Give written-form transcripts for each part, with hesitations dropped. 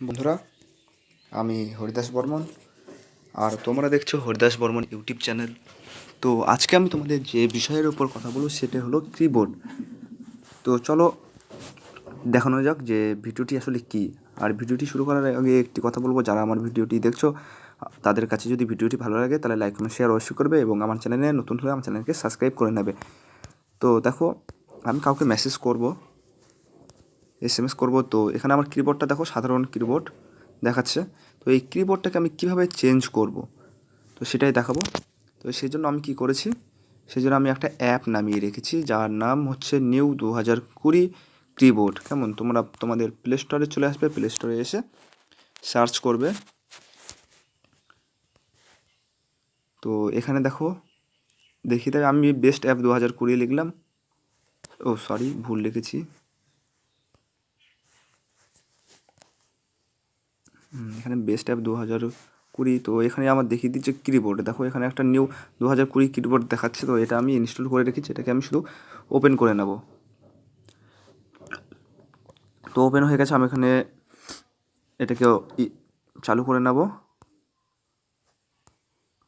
বন্ধুরা, আমি হরিদাস বর্মন, আর তোমরা দেখছো হরিদাস বর্মন ইউটিউব চ্যানেল। তো আজকে আমি তোমাদের যে বিষয়ের উপর কথা বলবো সেটা হলো কিবোর্ড। তো চলো দেখানো যাক যে ভিডিওটি আসলে কী। আর ভিডিওটি শুরু করার আগে একটি কথা বলবো, যারা আমার ভিডিওটি দেখছো তাদের কাছে যদি ভিডিওটি ভালো লাগে তাহলে লাইক কমেন্ট শেয়ার অবশ্যই করবে, এবং আমার চ্যানেলে নতুন হলে আমার চ্যানেলকে সাবস্ক্রাইব করে নেবে। তো দেখো, আমি কাউকে মেসেজ করব, SMS করব। তো এখানে আমার কিবোর্ডটা দেখো, সাধারণ কিবোর্ড দেখাচ্ছে। তো এই কিবোর্ডটাকে আমি কীভাবে চেঞ্জ করব তো সেটাই দেখাবো। তো সেই জন্য আমি কী করেছি, সেই জন্য আমি একটা অ্যাপ নামিয়ে রেখেছি যার নাম হচ্ছে নিউ 2020 কিবোর্ড। কেমন, তোমরা তোমাদের প্লে স্টোরে চলে আসবে, প্লে স্টোরে এসে সার্চ করবে। তো এখানে দেখো, দেখি তাই আমি বেস্ট অ্যাপ 2020 লিখলাম। ও সরি, ভুল লিখেছি। এখানে বেস্ট অ্যাপ 2020। তো এখানে আমার দেখিয়ে দিচ্ছে কিবোর্ড। দেখো এখানে একটা নিউ 2020 কিবোর্ড দেখাচ্ছে। তো এটা আমি ইনস্টল করে রেখেছি, এটাকে আমি শুধু ওপেন করে নেব। তো ওপেন হয়ে গেছে, আমি এখানে এটাকে চালু করে নেব।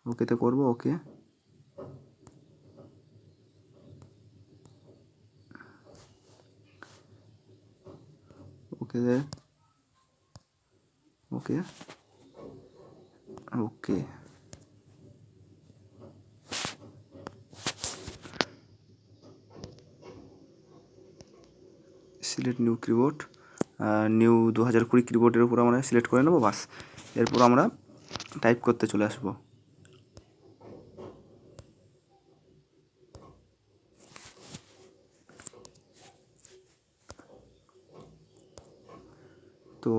ওকেতে করব, okay. Okay okay okay select new keyboard. New 2020 কিবোর্ডের উপর আমরা সিলেক্ট করে নেবো, বাস। এরপর আমরা টাইপ করতে চলে আসবো। তো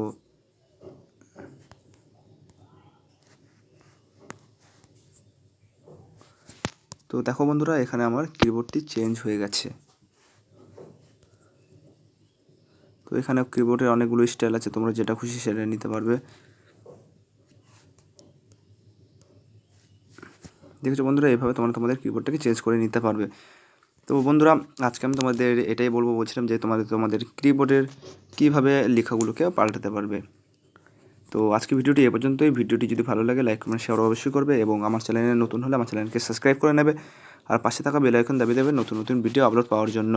তো দেখো বন্ধুরা, এখানে আমার কিবোর্ডটি চেঞ্জ হয়ে গেছে। তো এখানে কিবোর্ডের অনেকগুলো স্টাইল আছে, তোমরা যেটা খুশি সেটা নিতে পারবে। দেখেছো বন্ধুরা, এইভাবে তোমরা তোমাদের কিবোর্ডটাকে চেঞ্জ করে নিতে পারবে। তো বন্ধুরা, আজকে আমি তোমাদের এটাই বলছিলাম যে তোমাদের কিবোর্ডের কীভাবে লেখাগুলোকে পাল্টাতে পারবে। তো আজকে ভিডিওটি এ পর্যন্তই। ভিডিওটি যদি ভালো লাগে লাইক কমেন্ট শেয়ার অবশ্যই করবে, এবং আমার চ্যানেলে নতুন হলে আমার চ্যানেলকে সাবস্ক্রাইব করে নেবে, আর পাশে থাকা বেল আইকন দাবিয়ে দেবে নতুন নতুন ভিডিও আপলোড পাওয়ার জন্য।